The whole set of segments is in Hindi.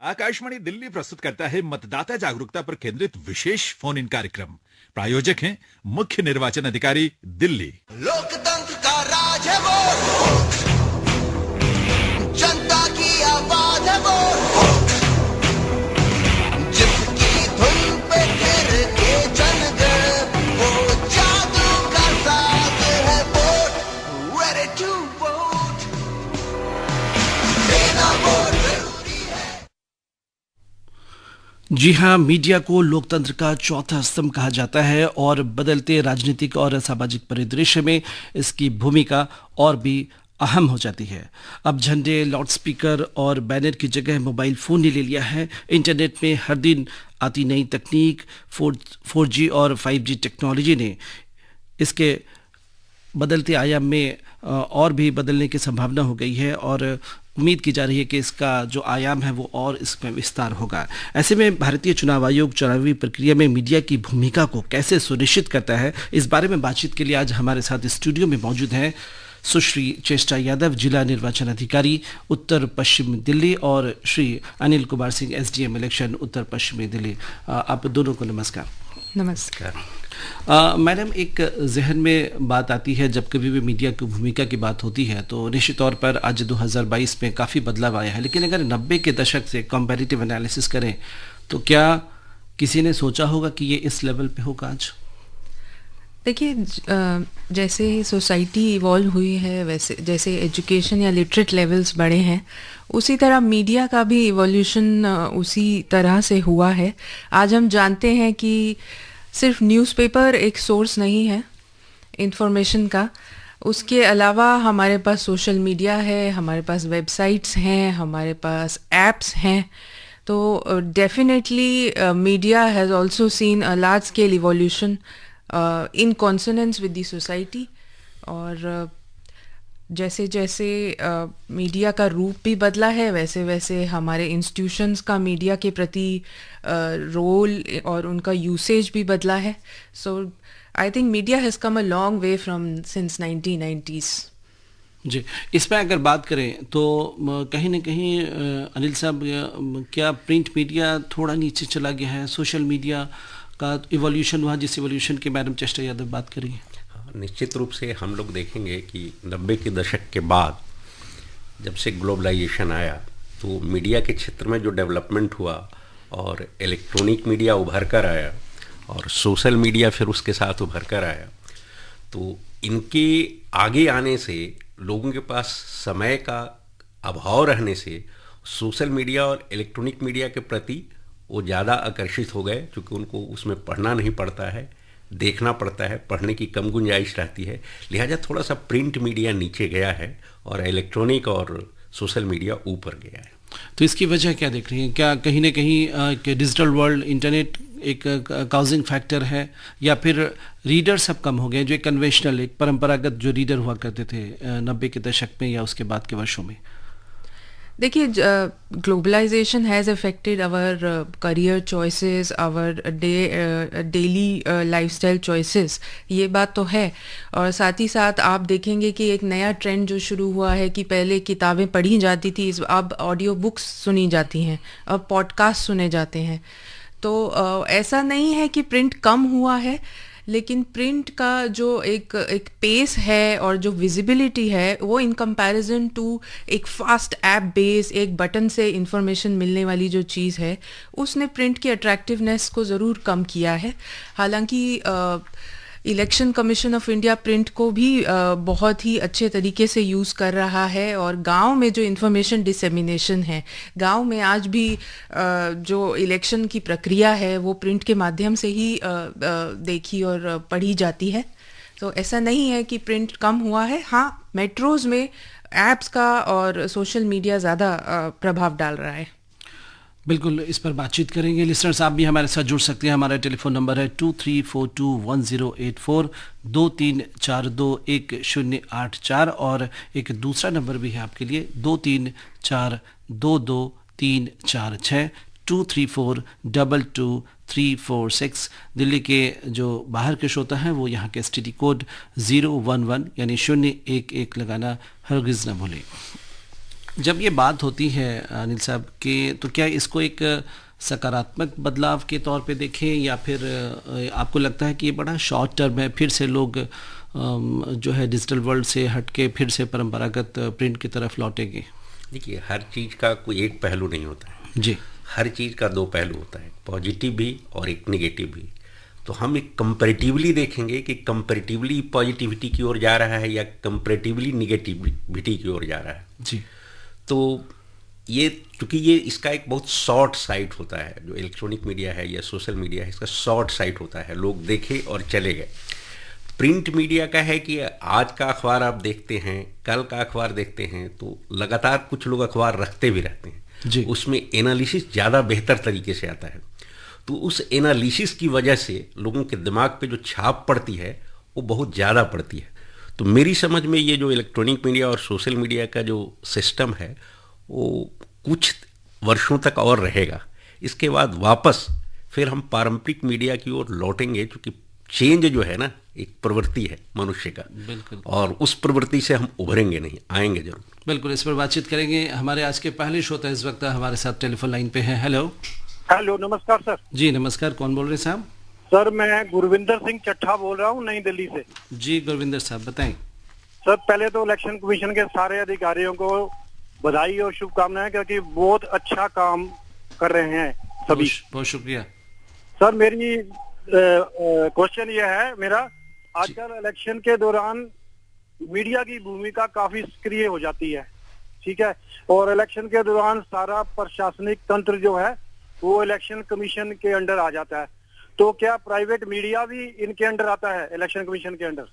आकाशवाणी दिल्ली प्रस्तुत करता है मतदाता जागरूकता पर केंद्रित विशेष फोन इन कार्यक्रम। प्रायोजक हैं मुख्य निर्वाचन अधिकारी दिल्ली। लोकतंत्र का राज है वोट, जनता की आवाज है वोट, जिसकी धुन पे फिर के जनगण, वो जादू का साज है वोट, ready to vote, देना वोट जरूरी है। जी हाँ, मीडिया को लोकतंत्र का चौथा स्तंभ कहा जाता है और बदलते राजनीतिक और सामाजिक परिदृश्य में इसकी भूमिका और भी अहम हो जाती है। अब झंडे, लाउडस्पीकर और बैनर की जगह मोबाइल फ़ोन ने ले लिया है। इंटरनेट में हर दिन आती नई तकनीक 4G और 5G टेक्नोलॉजी ने इसके बदलते आयाम में और भी बदलने की संभावना हो गई है और उम्मीद की जा रही है कि इसका जो आयाम है वो और इसमें विस्तार होगा। ऐसे में भारतीय चुनाव आयोग चुनावी प्रक्रिया में मीडिया की भूमिका को कैसे सुनिश्चित करता है, इस बारे में बातचीत के लिए आज हमारे साथ स्टूडियो में मौजूद हैं सुश्री चेष्टा यादव, जिला निर्वाचन अधिकारी उत्तर पश्चिम दिल्ली, और श्री अनिल कुमार सिंह, SDM इलेक्शन उत्तर पश्चिमी दिल्ली। आप दोनों को नमस्कार। नमस्कार। मैडम, एक जहन में बात आती है जब कभी भी मीडिया की भूमिका की बात होती है तो निश्चित तौर पर आज 2022 में काफ़ी बदलाव आया है, लेकिन अगर 90 के दशक से कंपैरेटिव एनालिसिस करें तो क्या किसी ने सोचा होगा कि ये इस लेवल पे होगा आज? देखिए, जैसे सोसाइटी इवॉल्व हुई है, वैसे जैसे एजुकेशन या लिटरेट लेवल्स बढ़े हैं, उसी तरह मीडिया का भी इवोल्यूशन उसी तरह से हुआ है। आज हम जानते हैं कि सिर्फ न्यूज़पेपर एक सोर्स नहीं है इंफॉर्मेशन का, उसके अलावा हमारे पास सोशल मीडिया है, हमारे पास वेबसाइट्स हैं, हमारे पास ऐप्स हैं। तो definitely media has also seen a large scale evolution in consonance with the society. और जैसे जैसे मीडिया का रूप भी बदला है, वैसे वैसे हमारे इंस्टीट्यूशंस का मीडिया के प्रति रोल और उनका यूसेज भी बदला है। So I think media has come a long way from since 1990s। जी, इस पर अगर बात करें तो कहीं ना कहीं अनिल साहब, क्या प्रिंट मीडिया थोड़ा नीचे चला गया है? सोशल मीडिया का इवोल्यूशन हुआ, जिस इवोल्यूशन की मैडम चेष्टा यादव बात करिए। निश्चित रूप से हम लोग देखेंगे कि 90 के दशक के बाद जब से ग्लोबलाइजेशन आया तो मीडिया के क्षेत्र में जो डेवलपमेंट हुआ और इलेक्ट्रॉनिक मीडिया उभर कर आया और सोशल मीडिया फिर उसके साथ उभर कर आया, तो इनके आगे आने से लोगों के पास समय का अभाव रहने से सोशल मीडिया और इलेक्ट्रॉनिक मीडिया के प्रति वो ज़्यादा आकर्षित हो गए, क्योंकि उनको उसमें पढ़ना नहीं पड़ता है, देखना पड़ता है, पढ़ने की कम गुंजाइश रहती है, लिहाजा थोड़ा सा प्रिंट मीडिया नीचे गया है और इलेक्ट्रॉनिक और सोशल मीडिया ऊपर गया है। तो इसकी वजह क्या देख रही हैं? क्या कहीं ना कहीं डिजिटल वर्ल्ड, इंटरनेट एक काउजिंग फैक्टर है, या फिर रीडर सब कम हो गए, जो एक कन्वेंशनल, एक परंपरागत जो रीडर हुआ करते थे 90 के दशक में या उसके बाद के वर्षों में? देखिए, globalisation has affected our career choices, our daily lifestyle choices, ये बात तो है। और साथ ही साथ आप देखेंगे कि एक नया ट्रेंड जो शुरू हुआ है कि पहले किताबें पढ़ी जाती थी, अब ऑडियो बुक्स सुनी जाती हैं, अब पॉडकास्ट सुने जाते हैं। तो ऐसा नहीं है कि प्रिंट कम हुआ है, लेकिन प्रिंट का जो एक पेस है और जो विजिबिलिटी है वो इन कंपैरिजन टू एक फास्ट ऐप बेस, एक बटन से इंफॉर्मेशन मिलने वाली जो चीज़ है, उसने प्रिंट की अट्रैक्टिवनेस को ज़रूर कम किया है। हालांकि election commission of India print को भी बहुत ही अच्छे तरीके से यूज़ कर रहा है, और गांव में जो इन्फॉर्मेशन डिसेमिनेशन है, गांव में आज भी जो इलेक्शन की प्रक्रिया है वो प्रिंट के माध्यम से ही देखी और पढ़ी जाती है। तो ऐसा नहीं है कि प्रिंट कम हुआ है। हाँ, मेट्रोज़ में ऐप्स का और सोशल मीडिया ज़्यादा प्रभाव डाल रहा है। बिल्कुल, इस पर बातचीत करेंगे। लिसनर्स, आप भी हमारे साथ जुड़ सकते हैं। हमारा टेलीफोन नंबर है 23421084, 23421084, और एक दूसरा नंबर भी है आपके लिए 23422346, 234222346। दिल्ली के जो बाहर के श्रोता हैं वो यहाँ के STD कोड 011 यानी 011 लगाना हरगिज़ न भूलें। जब ये बात होती है अनिल साहब कि तो क्या इसको एक सकारात्मक बदलाव के तौर पे देखें या फिर आपको लगता है कि ये बड़ा शॉर्ट टर्म है, फिर से लोग जो है डिजिटल वर्ल्ड से हटके फिर से परंपरागत प्रिंट की तरफ लौटेंगे? देखिए, हर चीज़ का कोई एक पहलू नहीं होता है जी। हर चीज़ का दो पहलू होता है, पॉजिटिव भी और एक निगेटिव भी। तो हम एक कंपैरेटिवली देखेंगे कि कंपैरेटिवली पॉजिटिविटी की ओर जा रहा है या कंपैरेटिवली निगेटिविटी की ओर जा रहा है। जी। तो ये चूंकि ये इसका एक बहुत शॉर्ट साइट होता है, जो इलेक्ट्रॉनिक मीडिया है या सोशल मीडिया है, इसका शॉर्ट साइट होता है, लोग देखे और चले गए। प्रिंट मीडिया का है कि आज का अखबार आप देखते हैं, कल का अखबार देखते हैं, तो लगातार कुछ लोग अखबार रखते भी रहते हैं जी। उसमें एनालिसिस ज़्यादा बेहतर तरीके से आता है, तो उस एनालिसिस की वजह से लोगों के दिमाग पे जो छाप पड़ती है वो बहुत ज़्यादा पड़ती है। तो मेरी समझ में ये जो इलेक्ट्रॉनिक मीडिया और सोशल मीडिया का जो सिस्टम है वो कुछ वर्षों तक और रहेगा। इसके बाद वापस फिर हम पारंपरिक मीडिया की ओर लौटेंगे, क्योंकि चेंज जो है ना एक प्रवृत्ति है मनुष्य का, बिल्कुल, और उस प्रवृत्ति से हम उभरेंगे नहीं, आएंगे जरूर। बिल्कुल, इस पर बातचीत करेंगे। हमारे आज के पहले श्रोता इस वक्त हमारे साथ टेलीफोन लाइन पे हैं। हेलो। हेलो, नमस्कार सर। जी नमस्कार, कौन बोल रहे हैं साहब? सर मैं गुरविंदर सिंह चट्ठा बोल रहा हूँ, नई दिल्ली से। जी गुरविंदर साहब बताएं। सर पहले तो इलेक्शन कमीशन के सारे अधिकारियों को बधाई और शुभकामनाएं, क्योंकि बहुत अच्छा काम कर रहे हैं सभी। बहुत शुक्रिया सर। मेरी क्वेश्चन ये है मेरा, आजकल इलेक्शन के दौरान मीडिया की भूमिका काफी सक्रिय हो जाती है, ठीक है, और इलेक्शन के दौरान सारा प्रशासनिक तंत्र जो है वो इलेक्शन कमीशन के अंडर आ जाता है। तो क्या प्राइवेट मीडिया भी इनके अंडर आता है, इलेक्शन कमीशन के अंडर?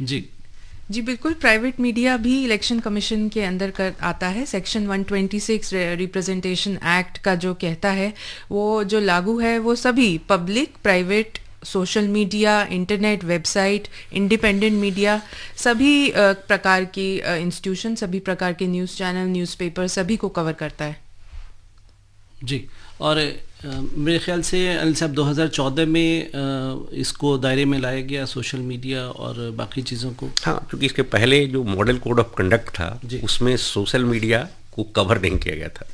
जी बिल्कुल, प्राइवेट मीडिया भी इलेक्शन कमीशन के अंदर कर आता है। सेक्शन 126 रिप्रेजेंटेशन एक्ट का जो कहता है वो जो लागू है वो सभी public, private, social media, internet, website, independent media, सभी प्रकार की इंस्टीट्यूशन, सभी प्रकार के न्यूज़ चैनल, न्यूज़पेपर, सभी को कवर करता है। जी। और मेरे ख्याल से अनिल साहब 2014 में इसको दायरे में लाया गया, सोशल मीडिया और बाकी चीज़ों को। हाँ, क्योंकि इसके पहले जो मॉडल कोड ऑफ कंडक्ट था उसमें सोशल मीडिया को कवर नहीं किया गया था।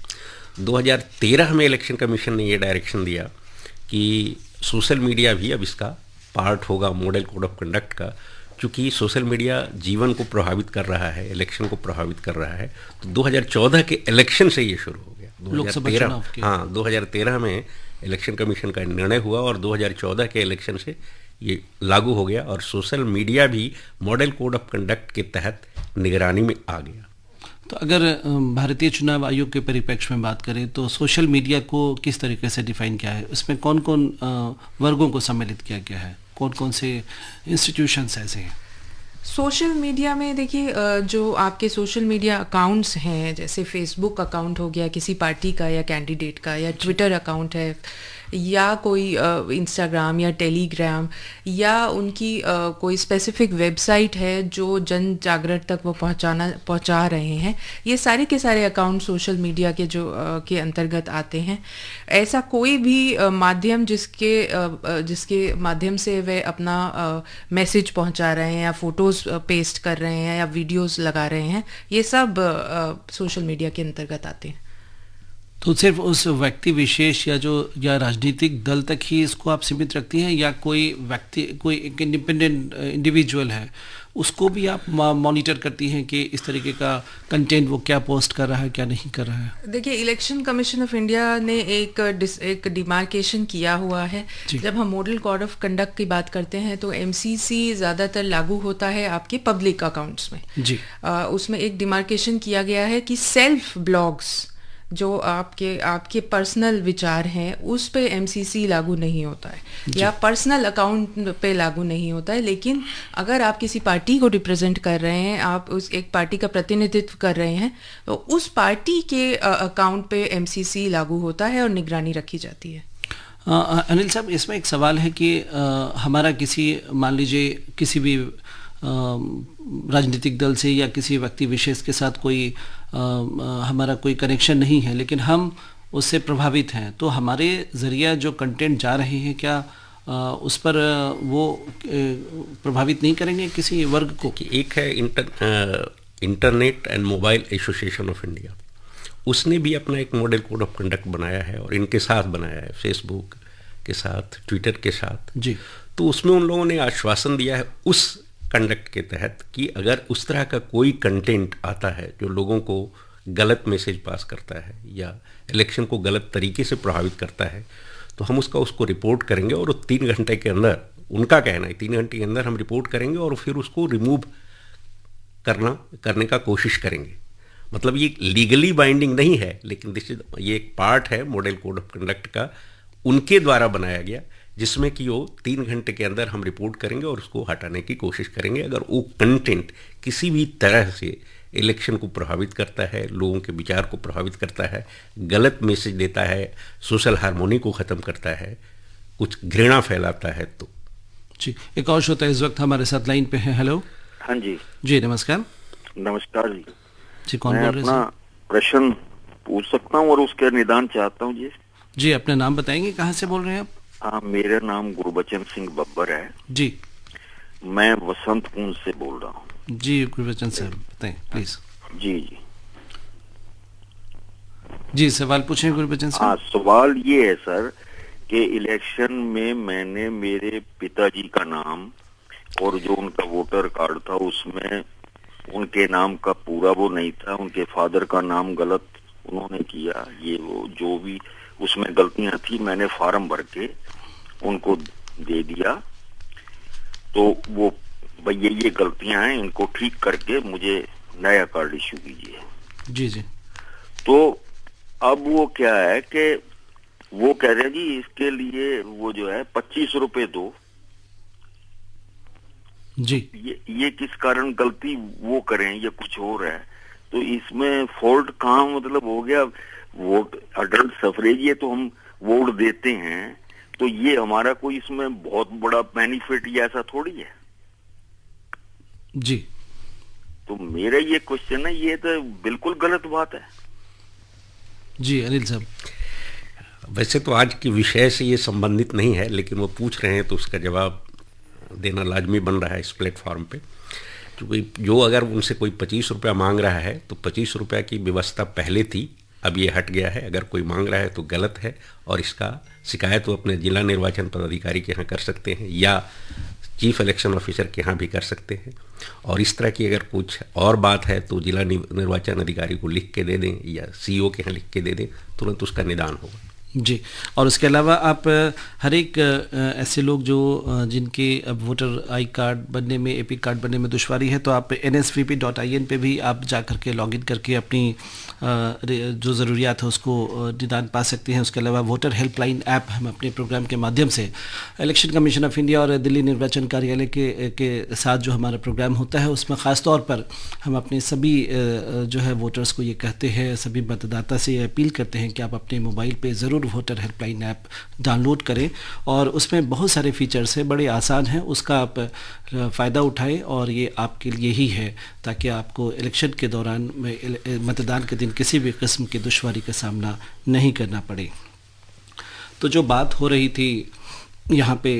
2013 में इलेक्शन कमीशन ने ये डायरेक्शन दिया कि सोशल मीडिया भी अब इसका पार्ट होगा मॉडल कोड ऑफ कंडक्ट का, क्योंकि सोशल मीडिया जीवन को प्रभावित कर रहा है, इलेक्शन को प्रभावित कर रहा है। तो 2014 के इलेक्शन से ये शुरू हो गया। 2013 में इलेक्शन कमीशन का निर्णय हुआ और 2014 के इलेक्शन से ये लागू हो गया, और सोशल मीडिया भी मॉडल कोड ऑफ कंडक्ट के तहत निगरानी में आ गया। तो अगर भारतीय चुनाव आयोग के परिप्रेक्ष्य में बात करें तो सोशल मीडिया को किस तरीके से डिफाइन किया है, उसमें कौन कौन वर्गों को सम्मिलित किया गया है, कौन कौन से इंस्टीट्यूशंस ऐसे हैं? सोशल मीडिया में देखिए, जो आपके सोशल मीडिया अकाउंट्स हैं, जैसे फेसबुक अकाउंट हो गया किसी पार्टी का या कैंडिडेट का, या ट्विटर अकाउंट है, या कोई इंस्टाग्राम या टेलीग्राम, या उनकी कोई स्पेसिफिक वेबसाइट है जो जन जागरण तक वो पहुंचा रहे हैं, ये सारे के सारे अकाउंट सोशल मीडिया के जो के अंतर्गत आते हैं। ऐसा कोई भी माध्यम जिसके माध्यम से वे अपना मैसेज पहुंचा रहे हैं या फोटोज़ पेस्ट कर रहे हैं या वीडियोस लगा रहे हैं, ये सब सोशल मीडिया के अंतर्गत आते हैं। तो सिर्फ उस व्यक्ति विशेष या राजनीतिक दल तक ही इसको आप सीमित रखती हैं, या कोई व्यक्ति, कोई एक इंडिपेंडेंट इंडिविजुअल है उसको भी आप मॉनिटर करती हैं कि इस तरीके का कंटेंट वो क्या पोस्ट कर रहा है, क्या नहीं कर रहा है? देखिए, इलेक्शन कमीशन ऑफ इंडिया ने एक डिमार्केशन किया हुआ है। जब हम मॉडल कोड ऑफ कंडक्ट की बात करते हैं तो एमसीसी ज़्यादातर लागू होता है आपके पब्लिक अकाउंट्स में। जी। उसमें एक डिमार्केशन किया गया है कि सेल्फ ब्लॉग्स, जो आपके पर्सनल विचार हैं, उस पे एमसीसी लागू नहीं होता है, या पर्सनल अकाउंट पे लागू नहीं होता है। लेकिन अगर आप किसी पार्टी को रिप्रेजेंट कर रहे हैं, आप उस एक पार्टी का प्रतिनिधित्व कर रहे हैं, तो उस पार्टी के अकाउंट पे एमसीसी लागू होता है और निगरानी रखी जाती है। अनिल साहब, इसमें एक सवाल है कि हमारा मान लीजिए किसी भी राजनीतिक दल से या किसी व्यक्ति विशेष के साथ कोई हमारा कोई कनेक्शन नहीं है, लेकिन हम उससे प्रभावित हैं, तो हमारे ज़रिया जो कंटेंट जा रहे हैं क्या उस पर वो प्रभावित नहीं करेंगे किसी वर्ग को? एक है internet and mobile association of India, उसने भी अपना एक मॉडल कोड ऑफ कंडक्ट बनाया है और इनके साथ बनाया है, फेसबुक के साथ, ट्विटर के साथ जी। तो उसमें उन लोगों ने आश्वासन दिया है उस कंडक्ट के तहत कि अगर उस तरह का कोई कंटेंट आता है जो लोगों को गलत मैसेज पास करता है या इलेक्शन को गलत तरीके से प्रभावित करता है, तो हम उसको रिपोर्ट करेंगे और 3 घंटे के अंदर, उनका कहना है 3 घंटे के अंदर हम रिपोर्ट करेंगे और फिर उसको रिमूव करने का कोशिश करेंगे। मतलब ये लीगली बाइंडिंग नहीं है, लेकिन ये एक पार्ट है मॉडल कोड ऑफ कंडक्ट का, उनके द्वारा बनाया गया, जिसमें कि वो 3 घंटे के अंदर हम रिपोर्ट करेंगे और उसको हटाने की कोशिश करेंगे अगर वो कंटेंट किसी भी तरह से इलेक्शन को प्रभावित करता है, लोगों के विचार को प्रभावित करता है, गलत मैसेज देता है, सोशल हार्मोनी को ख़त्म करता है, कुछ घृणा फैलाता है। तो जी, एक और श्रोता इस वक्त हमारे साथ लाइन पे है। हेलो। हाँ जी जी नमस्कार। नमस्कार जी। जी कौन बोल रहे हैं? अपना प्रश्न पूछ सकता हूँ और उसके निदान चाहता हूँ जी। जी अपना नाम बताएंगे, कहाँ से बोल रहे हैं आप? हाँ, मेरा नाम गुरबचन सिंह बब्बर है जी। मैं वसंत कुंज से बोल रहा हूँ। जी गुरबचन सर बताएं प्लीज। जी जी जी सवाल पूछें गुरबचन सर। हाँ, सवाल ये है सर कि इलेक्शन में मैंने मेरे पिताजी का नाम और जो उनका वोटर कार्ड था उसमें उनके नाम का पूरा वो नहीं था, उनके फादर का नाम गलत उन्होंने किया, ये वो जो भी उसमें गलतियां थी मैंने फार्म भर के उनको दे दिया। तो वो भैया ये गलतियां हैं, इनको ठीक करके मुझे नया कार्ड इश्यू कीजिए। जी जी। तो अब वो क्या है कि वो कह रहे हैं जी इसके लिए वो जो है 25 रुपए दो। जी ये किस कारण गलती वो करें या कुछ और है, तो इसमें फॉल्ट कहाँ मतलब हो गया? वोट अडल्ट सफरेज ये तो हम वोट देते हैं, तो ये हमारा कोई इसमें बहुत बड़ा बेनिफिट या ऐसा थोड़ी है। जी तो मेरा ये क्वेश्चन है, ये तो बिल्कुल गलत बात है। जी अनिल साहब। वैसे तो आज के विषय से ये संबंधित नहीं है, लेकिन वो पूछ रहे हैं तो उसका जवाब देना लाजमी बन रहा है इस प्लेटफॉर्म पे, क्योंकि जो अगर उनसे कोई 25 रुपया मांग रहा है तो 25 रुपया की व्यवस्था पहले थी, अब ये हट गया है। अगर कोई मांग रहा है तो गलत है और इसका शिकायत वो अपने जिला निर्वाचन पदाधिकारी के यहाँ कर सकते हैं या चीफ इलेक्शन ऑफिसर के यहाँ भी कर सकते हैं। और इस तरह की अगर कुछ और बात है तो जिला निर्वाचन अधिकारी को लिख के दे दें या सीईओ के यहाँ लिख के दे दें, तुरंत उसका निदान होगा। जी, और उसके अलावा आप हर एक ऐसे लोग जो जिनके अब वोटर आई कार्ड बनने में, एपी कार्ड बनने में दुश्वारी है, तो आप nsvp.in पे भी आप जा करके लॉगिन करके अपनी जो ज़रूरियात है उसको निदान पा सकते हैं। उसके अलावा वोटर हेल्पलाइन ऐप हम अपने प्रोग्राम के माध्यम से इलेक्शन कमीशन ऑफ इंडिया और दिल्ली निर्वाचन कार्यालय के साथ जो हमारा प्रोग्राम होता है उसमें ख़ास तौर पर हम अपने सभी जो है वोटर्स को ये कहते हैं, सभी मतदाता से ये अपील करते हैं कि आप अपने मोबाइल पर ज़रूर वोटर हेल्पलाइन ऐप डाउनलोड करें और उसमें बहुत सारे फीचर्स हैं, बड़े आसान हैं, उसका आप फ़ायदा उठाएं और ये आपके लिए ही है ताकि आपको इलेक्शन के दौरान मतदान के दिन किसी भी किस्म की दुश्वारी का सामना नहीं करना पड़े। तो जो बात हो रही थी यहाँ पे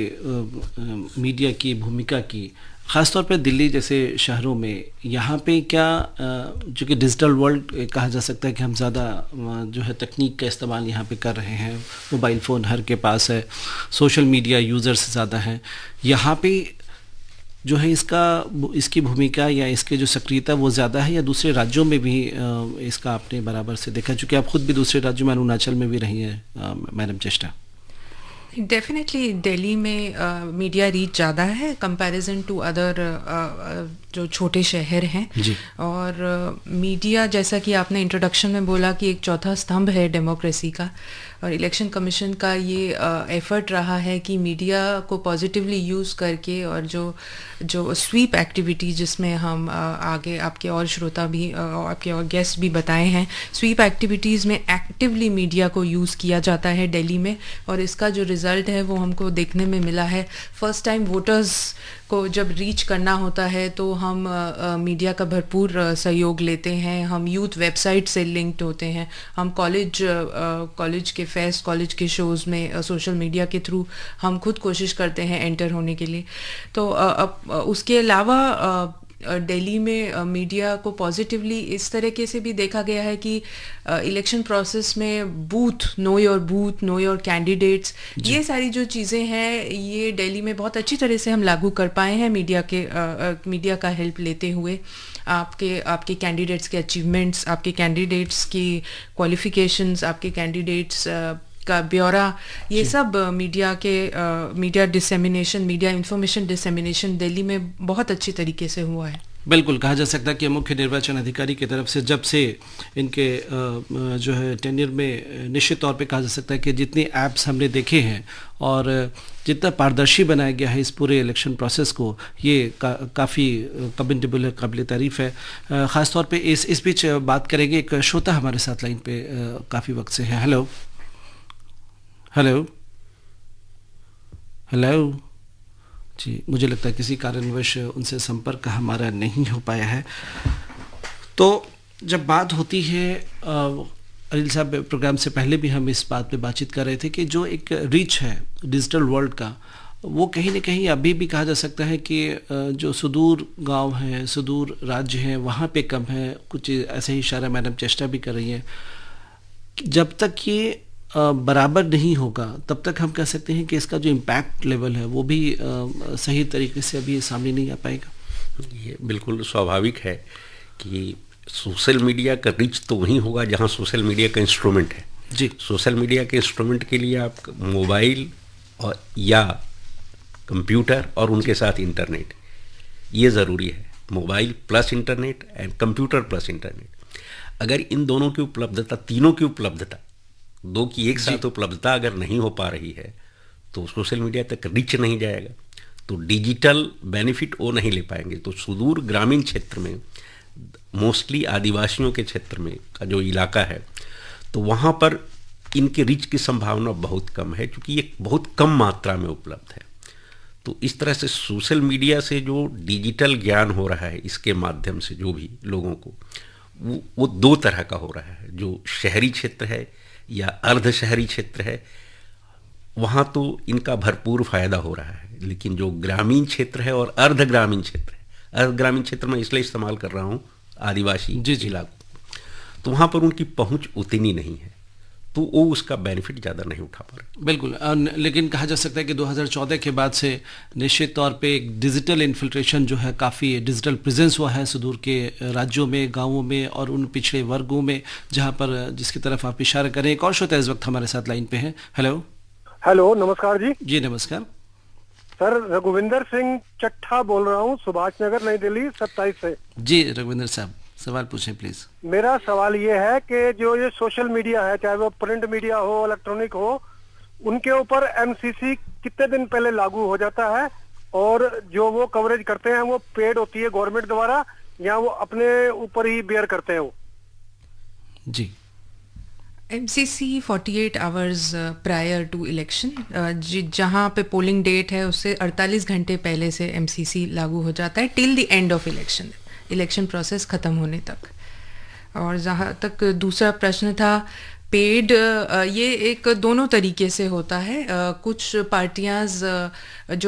मीडिया की भूमिका की, ख़ासतौर पे दिल्ली जैसे शहरों में, यहाँ पे क्या जो कि डिजिटल वर्ल्ड कहा जा सकता है कि हम ज़्यादा जो है तकनीक का इस्तेमाल यहाँ पे कर रहे हैं, मोबाइल फ़ोन हर के पास है, सोशल मीडिया यूज़र्स ज़्यादा हैं, यहाँ पे जो है इसकी भूमिका या इसके जो सक्रियता वो ज़्यादा है या दूसरे राज्यों में भी इसका आपने बराबर से देखा, चूँकि आप ख़ुद भी दूसरे राज्यों में अरुणाचल में भी रही हैं मैडम चेष्टा? डेफिनेटली दिल्ली में मीडिया रीच ज़्यादा है कंपैरिजन टू अदर जो छोटे शहर हैं जी। और मीडिया जैसा कि आपने इंट्रोडक्शन में बोला कि एक चौथा स्तंभ है डेमोक्रेसी का, और इलेक्शन कमीशन का ये एफर्ट रहा है कि मीडिया को पॉजिटिवली यूज़ करके और जो स्वीप एक्टिविटी जिसमें हम आगे आपके और श्रोता भी आपके और गेस्ट भी बताए हैं, स्वीप एक्टिविटीज़ में एक्टिवली मीडिया को यूज़ किया जाता है दिल्ली में, और इसका जो रिज़ल्ट है वो हमको देखने में मिला है। फर्स्ट टाइम वोटर्स को जब रीच करना होता है तो हम मीडिया का भरपूर सहयोग लेते हैं, हम यूथ वेबसाइट से लिंक्ड होते हैं, हम कॉलेज के फेस्ट, कॉलेज के शोज़ में सोशल मीडिया के थ्रू हम खुद कोशिश करते हैं एंटर होने के लिए। तो उसके अलावा दिल्ली में मीडिया को पॉजिटिवली इस तरीके से भी देखा गया है कि इलेक्शन प्रोसेस में नो योर कैंडिडेट्स, ये सारी जो चीज़ें हैं ये दिल्ली में बहुत अच्छी तरह से हम लागू कर पाए हैं मीडिया का हेल्प लेते हुए। आपके कैंडिडेट्स के अचीवमेंट्स, आपके कैंडिडेट्स की क्वालिफिकेशंस, आपके कैंडिडेट्स का ब्यौरा, ये सब media dissemination, media information dissemination Delhi में बहुत अच्छी तरीके से हुआ है। बिल्कुल कहा जा सकता है कि मुख्य निर्वाचन अधिकारी की तरफ से जब से इनके जो है टेन्योर में निश्चित तौर पे कहा जा सकता है कि जितने ऐप्स हमने देखे हैं और जितना पारदर्शी बनाया गया है इस पूरे इलेक्शन प्रोसेस को, ये काफ़ी कमेंडेबल है, काबिल तारीफ़ है। ख़ास तौर पे इस बीच बात करेंगे, एक श्रोता हमारे साथ लाइन पे काफ़ी वक्त से है। हेलो हेलो हेलो जी, मुझे लगता है किसी कारणवश उनसे संपर्क हमारा नहीं हो पाया है। तो जब बात होती है, अनिल साहब प्रोग्राम से पहले भी हम इस बात पे बातचीत कर रहे थे कि जो एक रीच है डिजिटल वर्ल्ड का, वो कहीं ना कहीं अभी भी कहा जा सकता है कि जो सुदूर गांव हैं, सुदूर राज्य हैं, वहाँ पे कम है। कुछ ऐसे ही इशारा मैडम चेष्टा भी कर रही हैं। जब तक ये बराबर नहीं होगा तब तक हम कह सकते हैं कि इसका जो इम्पैक्ट लेवल है वो भी सही तरीके से अभी सामने नहीं आ पाएगा। ये बिल्कुल स्वाभाविक है कि सोशल मीडिया का रीच तो वहीं होगा जहां सोशल मीडिया का इंस्ट्रूमेंट है। जी, सोशल मीडिया के इंस्ट्रूमेंट के लिए आप मोबाइल और या कंप्यूटर और उनके साथ इंटरनेट, ये ज़रूरी है। Mobile plus internet and computer plus internet. अगर इन दोनों की उपलब्धता, तीनों की उपलब्धता, दो की एक साथ उपलब्धता अगर नहीं हो पा रही है तो सोशल मीडिया तक रीच नहीं जाएगा, तो डिजिटल बेनिफिट वो नहीं ले पाएंगे। तो सुदूर ग्रामीण क्षेत्र में, मोस्टली आदिवासियों के क्षेत्र में का जो इलाका है, तो वहाँ पर इनके रीच की संभावना बहुत कम है, क्योंकि ये बहुत कम मात्रा में उपलब्ध है। तो इस तरह से सोशल मीडिया से जो डिजिटल ज्ञान हो रहा है, इसके माध्यम से जो भी लोगों को वो दो तरह का हो रहा है। जो शहरी क्षेत्र है या अर्ध शहरी क्षेत्र है, वहाँ तो इनका भरपूर फायदा हो रहा है, लेकिन जो ग्रामीण क्षेत्र है और अर्ध ग्रामीण क्षेत्र है, अर्ध ग्रामीण क्षेत्र में इसलिए इस्तेमाल कर रहा हूँ आदिवासी इलाकों, तो वहाँ पर उनकी पहुँच उतनी नहीं है, तो वो उसका बेनिफिट ज़्यादा नहीं उठा पा रहे। बिल्कुल, लेकिन कहा जा सकता है कि 2014 के बाद से निश्चित तौर पे एक डिजिटल इन्फिल्ट्रेशन जो है, काफ़ी डिजिटल प्रेजेंस हुआ है सुदूर के राज्यों में, गांवों में और उन पिछड़े वर्गों में जहां पर जिसकी तरफ आप इशारा करें। एक और श्रोता इस वक्त हमारे साथ लाइन पे हैं। हेलो हेलो, नमस्कार जी। जी नमस्कार सर, रघुविंदर सिंह चट्ठा बोल रहा हूँ, सुभाष नगर, नई दिल्ली 27 से। जी रघुविंदर साहब, सवाल पूछें प्लीज। मेरा सवाल ये है कि जो ये सोशल मीडिया है, चाहे वो प्रिंट मीडिया हो, इलेक्ट्रॉनिक हो, उनके ऊपर एमसीसी कितने दिन पहले लागू हो जाता है, और जो वो कवरेज करते हैं वो पेड होती है गवर्नमेंट द्वारा, या वो अपने ऊपर ही बेयर करते हैं वो? जी, MCC 48 hours prior to election, जहाँ पे पोलिंग डेट है उससे 48 घंटे पहले से MCC लागू हो जाता है till the end of election process ख़त्म होने तक। और जहाँ तक दूसरा प्रश्न था पेड, ये एक दोनों तरीके से होता है। कुछ जो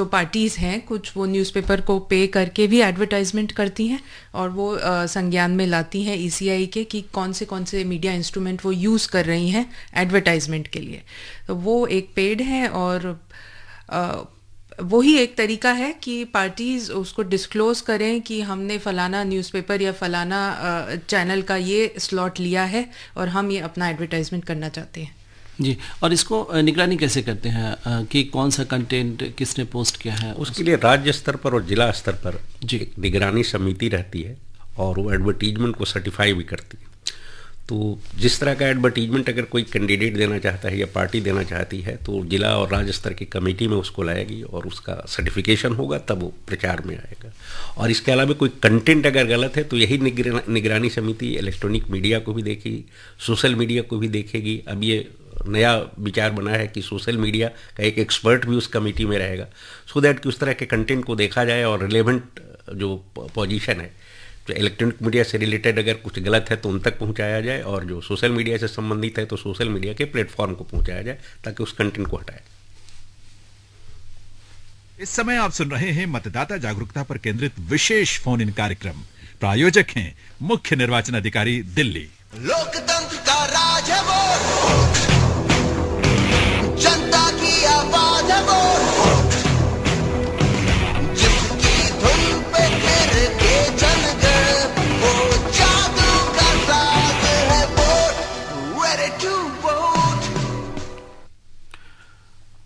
पार्टीज़ हैं, कुछ वो न्यूज़पेपर को पे करके भी एडवर्टाइजमेंट करती हैं और वो संज्ञान में लाती हैं ECI के कि कौन से मीडिया इंस्ट्रूमेंट वो यूज़ कर रही हैं एडवर्टाइजमेंट के लिए, तो वो एक पेड है। और वही एक तरीका है कि पार्टीज़ उसको डिस्क्लोज करें कि हमने फलाना न्यूज़पेपर या फलाना चैनल का ये स्लॉट लिया है और हम ये अपना एडवर्टाइजमेंट करना चाहते हैं। जी, और इसको निगरानी कैसे करते हैं कि कौन सा कंटेंट किसने पोस्ट किया है? उसके लिए राज्य स्तर पर और जिला स्तर पर जी एक निगरानी समिति रहती है और वो एडवर्टीजमेंट को सर्टिफाई भी करती है। तो जिस तरह का एडवर्टीजमेंट अगर कोई कैंडिडेट देना चाहता है या पार्टी देना चाहती है, तो जिला और राज्य स्तर की कमेटी में उसको लाएगी और उसका सर्टिफिकेशन होगा, तब वो प्रचार में आएगा। और इसके अलावा कोई कंटेंट अगर गलत है तो यही निगरानी समिति इलेक्ट्रॉनिक मीडिया को भी देखेगी, सोशल मीडिया को भी देखेगी। अब ये नया विचार बना है कि सोशल मीडिया का एक एक्सपर्ट भी उस कमेटी में रहेगा, सो दैट कि उस तरह के कंटेंट को देखा जाए और रिलेवेंट जो पोजीशन है, जो इलेक्ट्रॉनिक मीडिया से रिलेटेड अगर कुछ गलत है तो उन तक पहुंचाया जाए, और जो सोशल मीडिया से संबंधित है तो सोशल मीडिया के प्लेटफॉर्म को पहुंचाया जाए ताकि उस कंटेंट को हटाए। इस समय आप सुन रहे हैं मतदाता जागरूकता पर केंद्रित विशेष फोन इन कार्यक्रम। प्रायोजक हैं मुख्य निर्वाचन अधिकारी, दिल्ली। लोकतंत्र का राज है वोट, जनता की आवाज है वोट, जिसकी धुन पे फिर के जनगण, वो जादू का साज है vote, ready to vote।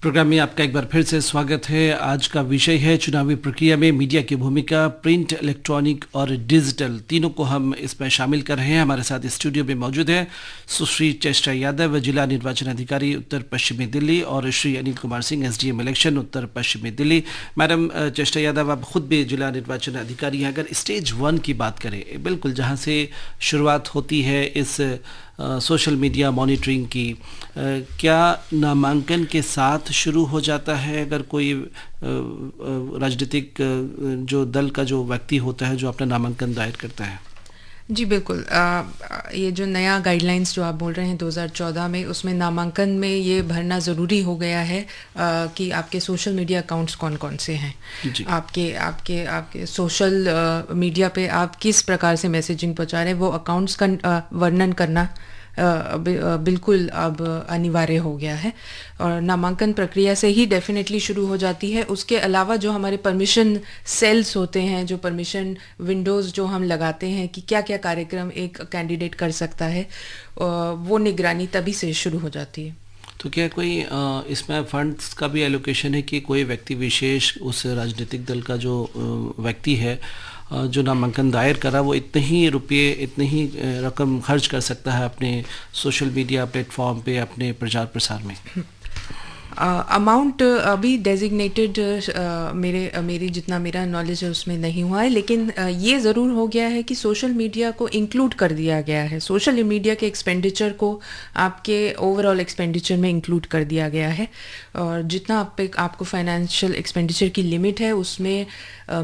Programme में आपका एक बार फिर से स्वागत है। आज का विषय है चुनावी प्रक्रिया में मीडिया की भूमिका। प्रिंट, इलेक्ट्रॉनिक और डिजिटल तीनों को हम इसमें शामिल कर रहे हैं। हमारे साथ स्टूडियो में मौजूद है सुश्री चेष्टा यादव, जिला निर्वाचन अधिकारी उत्तर पश्चिमी दिल्ली, और श्री अनिल कुमार सिंह, एसडीएम इलेक्शन उत्तर पश्चिमी दिल्ली। मैडम चेष्टा यादव, आप खुद भी जिला निर्वाचन अधिकारी हैं। अगर स्टेज 1 की बात करें, बिल्कुल जहाँ से शुरुआत होती है इस सोशल मीडिया मॉनिटरिंग की, क्या नामांकन के साथ शुरू हो जाता है? अगर कोई राजनीतिक जो दल का जो व्यक्ति होता है जो अपना नामांकन दायर करता है। जी बिल्कुल। ये जो नया गाइडलाइंस जो आप बोल रहे हैं 2014 में, उसमें नामांकन में ये भरना ज़रूरी हो गया है कि आपके सोशल मीडिया अकाउंट्स कौन कौन से हैं। आपके सोशल मीडिया पे आप किस प्रकार से मैसेजिंग पहुंचा रहे हैं, वो अकाउंट्स का वर्णन करना बिल्कुल अब अनिवार्य हो गया है। और नामांकन प्रक्रिया से ही डेफिनेटली शुरू हो जाती है। उसके अलावा जो हमारे परमिशन सेल्स होते हैं, जो परमिशन विंडोज़ जो हम लगाते हैं कि क्या क्या कार्यक्रम एक कैंडिडेट कर सकता है, वो निगरानी तभी से शुरू हो जाती है। तो क्या कोई इसमें फंड्स का भी एलोकेशन है कि कोई व्यक्ति विशेष उस राजनीतिक दल का जो व्यक्ति है जो नामांकन दायर करा, वो इतने ही रुपये, इतनी ही रकम खर्च कर सकता है अपने सोशल मीडिया प्लेटफॉर्म पे, अपने प्रचार प्रसार में? अमाउंट अभी डेजिग्नेटेड मेरी जितना मेरा नॉलेज है उसमें नहीं हुआ है, लेकिन ये ज़रूर हो गया है कि सोशल मीडिया को इंक्लूड कर दिया गया है। सोशल मीडिया के एक्सपेंडिचर को आपके ओवरऑल एक्सपेंडिचर में इंक्लूड कर दिया गया है। और जितना आपको फाइनेंशियल एक्सपेंडिचर की लिमिट है, उसमें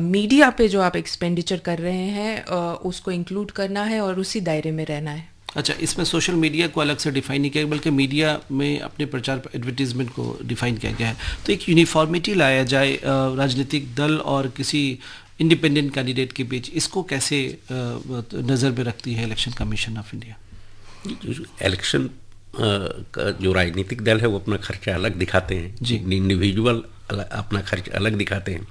मीडिया पे जो आप एक्सपेंडिचर कर रहे हैं उसको इंक्लूड करना है और उसी दायरे में रहना है। अच्छा, इसमें सोशल मीडिया को अलग से डिफाइन नहीं किया, बल्कि मीडिया में अपने प्रचार एडवर्टीजमेंट को डिफाइन किया गया है। तो एक यूनिफॉर्मिटी लाया जाए राजनीतिक दल और किसी इंडिपेंडेंट कैंडिडेट के बीच, इसको कैसे नज़र में रखती है election commission of India? Election का जो राजनीतिक दल है वो अपना खर्चा अलग दिखाते हैं जी, इंडिविजुअल अपना खर्च अलग दिखाते हैं।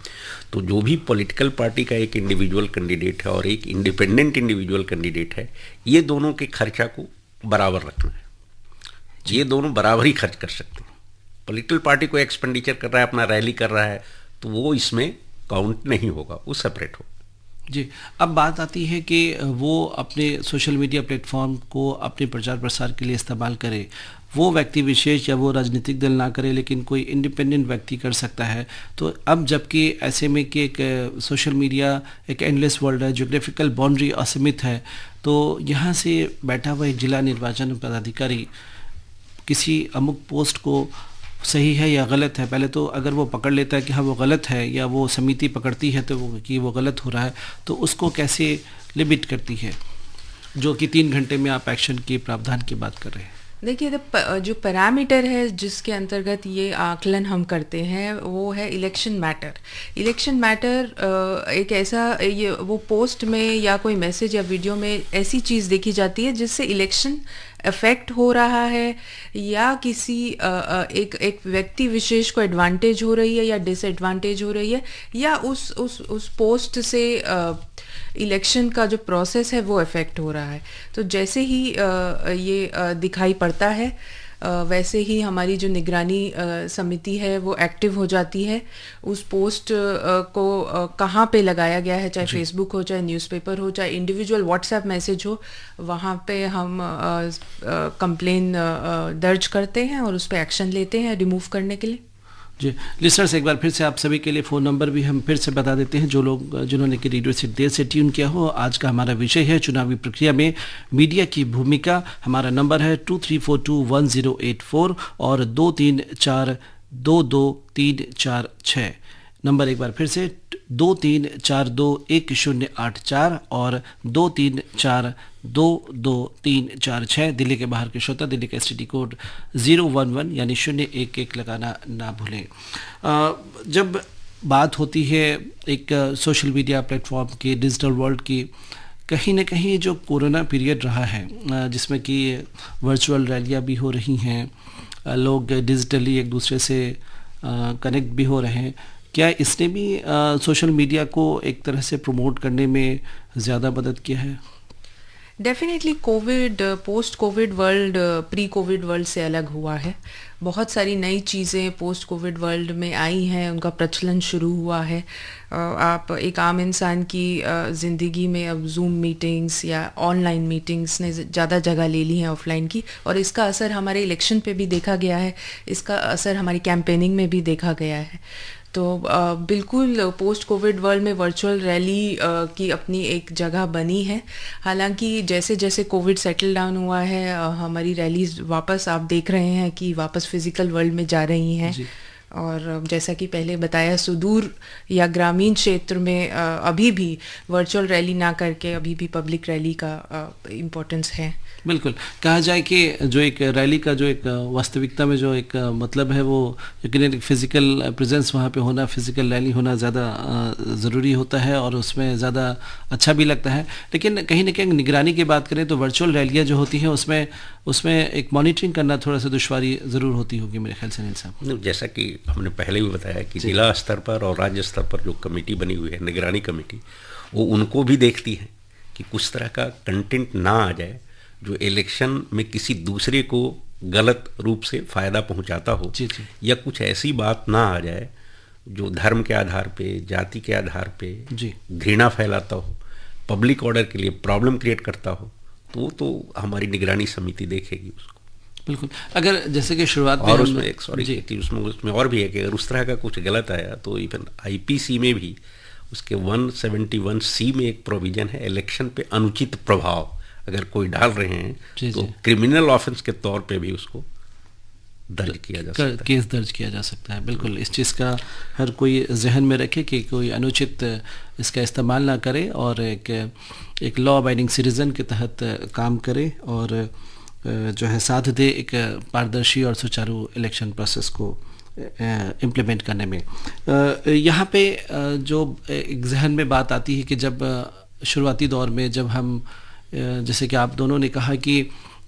तो जो भी पॉलिटिकल पार्टी का एक इंडिविजुअल कैंडिडेट है और एक इंडिपेंडेंट इंडिविजुअल कैंडिडेट है, ये दोनों के खर्चा को बराबर रखना है। ये दोनों बराबर ही खर्च कर सकते हैं। पॉलिटिकल पार्टी को एक्सपेंडिचर कर रहा है, अपना रैली कर रहा है, तो वो इसमें काउंट नहीं होगा, वो सेपरेट होगा। जी, अब बात आती है कि वो अपने सोशल मीडिया प्लेटफॉर्म को अपने प्रचार प्रसार के लिए इस्तेमाल करे। वो व्यक्ति विशेष या वो राजनीतिक दल ना करे, लेकिन कोई इंडिपेंडेंट व्यक्ति कर सकता है। तो अब जबकि ऐसे में कि एक सोशल मीडिया एक एंडलेस वर्ल्ड है, ज्योग्राफिकल बाउंड्री असीमित है, तो यहाँ से बैठा हुआ एक जिला निर्वाचन पदाधिकारी किसी अमुक पोस्ट को सही है या गलत है, पहले तो अगर वो पकड़ लेता है कि हाँ वो गलत है, या वो समिति पकड़ती है तो वो कि वो गलत हो रहा है, तो उसको कैसे लिमिट करती है, जो कि 3 घंटे में आप एक्शन के प्रावधान की बात कर रहे हैं? देखिए, जो पैरामीटर है जिसके अंतर्गत ये आकलन हम करते हैं वो है इलेक्शन मैटर। इलेक्शन मैटर एक ऐसा वो पोस्ट में या कोई मैसेज या वीडियो में ऐसी चीज़ देखी जाती है जिससे इलेक्शन इफेक्ट हो रहा है, या किसी एक व्यक्ति विशेष को एडवांटेज हो रही है या डिसएडवांटेज हो रही है, या उस पोस्ट से इलेक्शन का जो प्रोसेस है वो इफेक्ट हो रहा है। तो जैसे ही ये दिखाई पड़ता है, वैसे ही हमारी जो निगरानी समिति है वो एक्टिव हो जाती है। उस पोस्ट को कहाँ पे लगाया गया है, चाहे फेसबुक हो, चाहे न्यूज़पेपर हो, चाहे इंडिविजुअल व्हाट्सएप मैसेज हो, वहाँ पे हम कंप्लेन दर्ज करते हैं और उस पर एक्शन लेते हैं रिमूव करने के लिए। जी लिसनर्स, एक बार फिर से आप सभी के लिए फ़ोन नंबर भी हम फिर से बता देते हैं, जो लोग जिन्होंने कि रेडियो से देर से ट्यून किया हो। आज का हमारा विषय है चुनावी प्रक्रिया में मीडिया की भूमिका। हमारा नंबर है 23421084 और 23422346। नंबर एक बार फिर से 23421084 और 23422346। दिल्ली के बाहर के श्रोता दिल्ली का STD कोड 011 यानी 011 लगाना ना भूलें। जब बात होती है एक सोशल मीडिया प्लेटफॉर्म की, डिजिटल वर्ल्ड की, कहीं ना कहीं जो कोरोना पीरियड रहा है जिसमें कि वर्चुअल रैलियाँ भी हो रही हैं, लोग डिजिटली एक दूसरे से कनेक्ट भी हो रहे हैं, क्या इसने भी सोशल मीडिया को एक तरह से प्रमोट करने में ज़्यादा मदद किया है? Definitely Covid, post Covid world pre Covid world से अलग हुआ है। बहुत सारी नई चीज़ें पोस्ट कोविड वर्ल्ड में आई हैं, उनका प्रचलन शुरू हुआ है। आप एक आम इंसान की ज़िंदगी में अब जूम मीटिंग्स या ऑनलाइन मीटिंग्स ने ज़्यादा जगह ले ली हैं ऑफलाइन की, और इसका असर हमारे इलेक्शन पे भी देखा गया है, इसका असर हमारी कैंपेनिंग में भी देखा गया है। तो बिल्कुल पोस्ट कोविड वर्ल्ड में वर्चुअल रैली की अपनी एक जगह बनी है। हालांकि जैसे जैसे कोविड सेटल डाउन हुआ है, हमारी रैलीज वापस आप देख रहे हैं कि वापस फिजिकल वर्ल्ड में जा रही हैं। और जैसा कि पहले बताया, सुदूर या ग्रामीण क्षेत्र में अभी भी वर्चुअल रैली ना करके अभी भी पब्लिक रैली का इम्पोर्टेंस है। बिल्कुल, कहा जाए कि जो एक रैली का जो एक वास्तविकता में जो एक मतलब है, वो यकीन एक फिज़िकल प्रेजेंस वहाँ पे होना, फिज़िकल रैली होना ज़्यादा ज़रूरी होता है और उसमें ज़्यादा अच्छा भी लगता है। लेकिन कहीं ना कहीं निगरानी की बात करें तो वर्चुअल रैलियाँ जो होती हैं उसमें एक मॉनिटरिंग करना थोड़ा सा दुश्वारी ज़रूर होती होगी मेरे ख्याल से। अनिल साहब, जैसा कि हमने पहले भी बताया कि जिला स्तर पर और राज्य स्तर पर जो कमेटी बनी हुई है, निगरानी कमेटी, वो उनको भी देखती है कि कुछ तरह का कंटेंट ना आ जाए जो इलेक्शन में किसी दूसरे को गलत रूप से फ़ायदा पहुंचाता हो, या कुछ ऐसी बात ना आ जाए जो धर्म के आधार पे, जाति के आधार पे घृणा फैलाता हो, पब्लिक ऑर्डर के लिए प्रॉब्लम क्रिएट करता हो, तो हमारी निगरानी समिति देखेगी उसको। बिल्कुल, अगर जैसे कि शुरुआत में और उसमें एक उसमें और भी है कि अगर उस तरह का कुछ गलत आया तो इवन आईपीसी में भी उसके 171C में एक प्रोविजन है, इलेक्शन पे अनुचित प्रभाव अगर कोई डाल रहे हैं तो क्रिमिनल ऑफेंस के तौर पे भी उसको दर्ज किया जा सकता है, केस दर्ज किया जा सकता है। बिल्कुल, इस चीज़ का हर कोई जहन में रखे कि कोई अनुचित इसका इस्तेमाल ना करे और एक लॉ अबाइडिंग सिटीजन के तहत काम करे और जो है साथ दे एक पारदर्शी और सुचारू इलेक्शन प्रोसेस को इम्प्लीमेंट करने में। यहाँ पे जो एक जहन में बात आती है कि जब शुरुआती दौर में जब हम, जैसे कि आप दोनों ने कहा कि